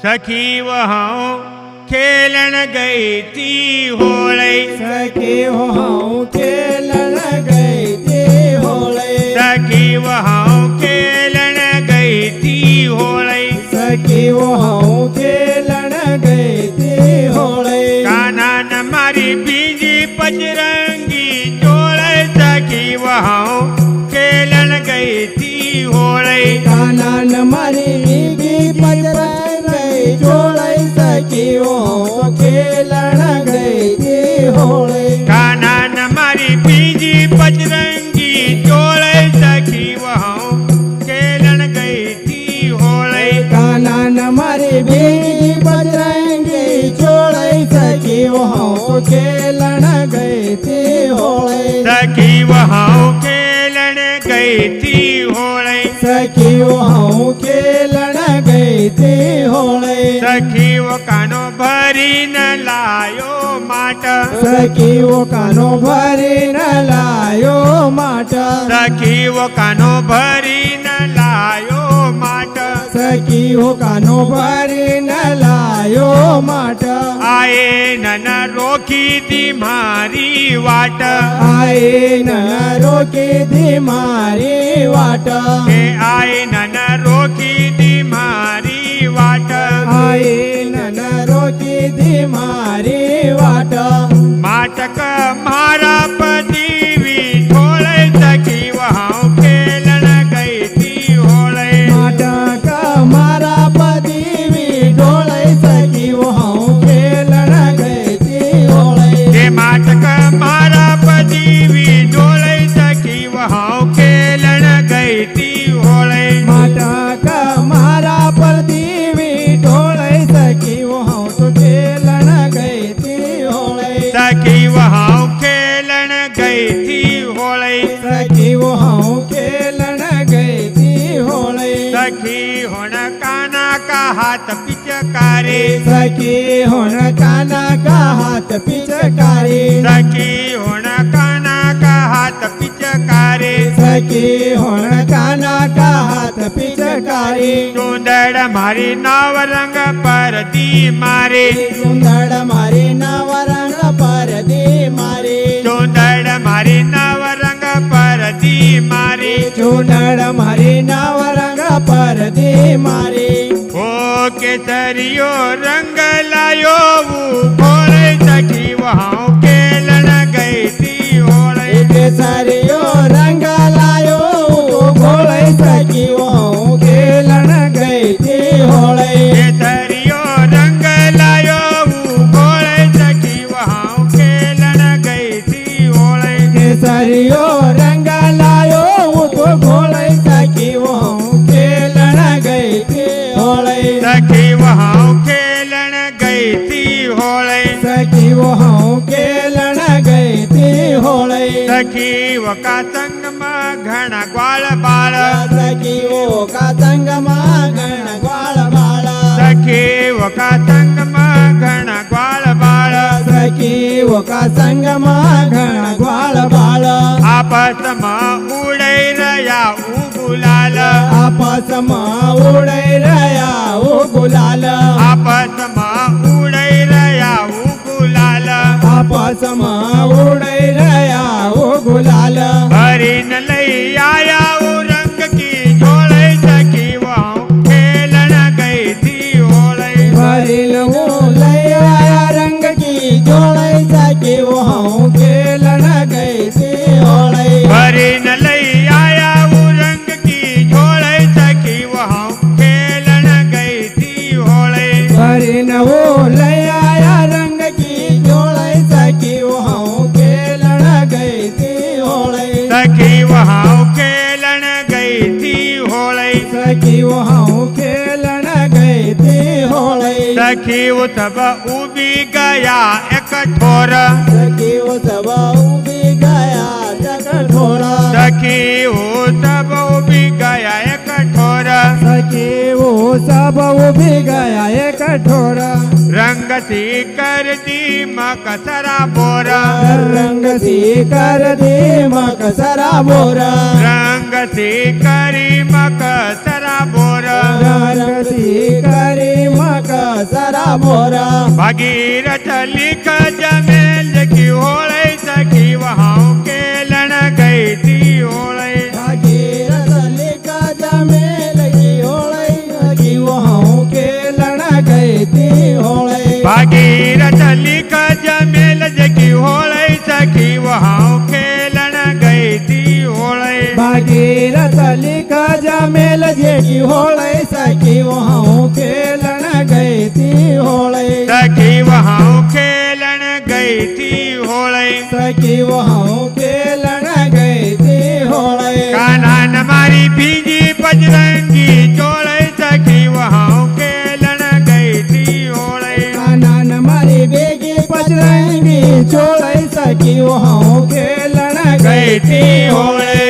सखी वहाँ खेलन गई थी होली। सखी वहाँ खेलन गई थी होली। सखी वहाँ खेलन गई थी होली। सखी वहाँ खेलन गई थी होली। कान्हा न मारी बीजी पचरंगी चोले। सखी वहाँ खेलन गई थी होली। कान्हा न मारी बीजी पचरंगी चोले। सखी वहाँ खेलन गई थी होली। कान्हा न मारी बीजी पचरंगी चोले। सखी वहाँ खेलन गई थी होली। कान्हा न मारी बीजी पचरंगी चोले। सखी वहाँ खेलन गई थी होली। सखी वहाँ खेलन गई थी होली। सखी वहाँ खेलन गई थी होली। सखी वो कानो भरी न लायो माट। सखी वो कानो भरी न लायो माट। सखी वो कानो भरी न लायो माट। सखी वो कानो भरी न लायो माट। आए नन रोकी दी मारी वाट। आए न रोकी दी मारी वाट। हे आए नन रोकी दी मारी वाट। आए न रोकी दी मारी वाट। माटक मारा पदीवी ढोले। सखी वहाँ खेलन गई थी होले। माटक मारा पदीवी ढोले। सखी वहाँ खेलन गई थी होले। हे माटक मारा पदीवी ढोले। सखी वहाँ खेलन गई थी होले। माटक मारा पदीवी ढोले। सखी वहाँ तो खेलन गई थी होले। सखी वहाँ खेलन गई थी होले। सखी वहाँ खेलन गई थी होले। सखी होन काना का हाथ पिचकारी। सखी होन काना का हाथ पिचकारी। सखी होन काना का हाथ पिचकारी। सखी होन काना का हाथ पिचकारी। सुंदर मारी नाव रंग पर दी मारे। सुंदर मारी नवरंग पर दी मारी। सुंदर मारी नाव रंग पर दी मारे। चूनड़ मारी नवरंग पर दी मारी। ओ केसरियो रंग लायो वो भोले। सखी वहाँ खेलन गई थी होले। केसरियो रंग लायो घोड़े। सखी वहाँ खेलन गई थी होले। केसरियो रंग लायो वो भोले। सखी वहाँ खेलन गई थी होले। केसरियो रंग लायो तो घोड़े। सखी वहाँ खेलन गई थी होले। सखी वहाँ खेलन गई थी होले। सखी वहाँ खेलन गई थी होले। सखी वका संग में घना ग्वाल बाल। सखी वो का संग गण ग्वाल बाला। सखी वका संग में घना ग्वाल बाल। सखी वो का संग गण ग्वाल बाला। आपस में उड़े रया ऊ गुलाल। आपस में उड़े रया वो गुलाल। आपस में उड़े रया ऊ गुलाल। आपस में उड़े रया वो गुलाल। भरी न लई आया वो रंग की झोले। सखी वहाँ खेलन गई थी होले। भरी न वो ले आया रंग की जोड़े। सखी वहाँ खेलन गई थी होले। भरी न लई आया वो रंग की झोले। सखी वहाँ खेलन गई थी होले। भरी न वो ले आया रंग की जोड़े। सखी वहाँ खेलन गई थी होले। सखी वहाँ खेलन गई थी होले। सखी वहाँ खेलन गई थी होले। सखी उतब उबी गया एक ठोर। सखी वो सब उभी गया जग ठोरा। सखी उतब उबी गया एक ठोर। सखी वो सब उभी गया एक ठोरा। रंग सी कर दी मकसरा बोर। रंग सी कर दी मकसरा बोरा। रंग सी करी मकसरा बोर। रंग सी करी मक मोरा भागीरथ लिख जमेल की होळे सखी वहाव केलन गई ती होळे भागीरथ लिखा जमेल की होळे की वहाँ खेलन गई थी होळे भागीरथ लिख जमेल की होळे सखी वहाव केलन गई ती होळे भागीरथ लिखा जमेल जे की होळे सखी वहाँ खेलन गई थी होळे सखी वहाव खेलन गई थी होळे सखी वहाँ खेलन गई थी होळे कान्हान मारी भीजी बजरंगी चोळे सखी वहाव खेलन गई थी होळे कानन मारी बेगी बजरंगी चोळे सखी वहाँ खेलन गई थी होळे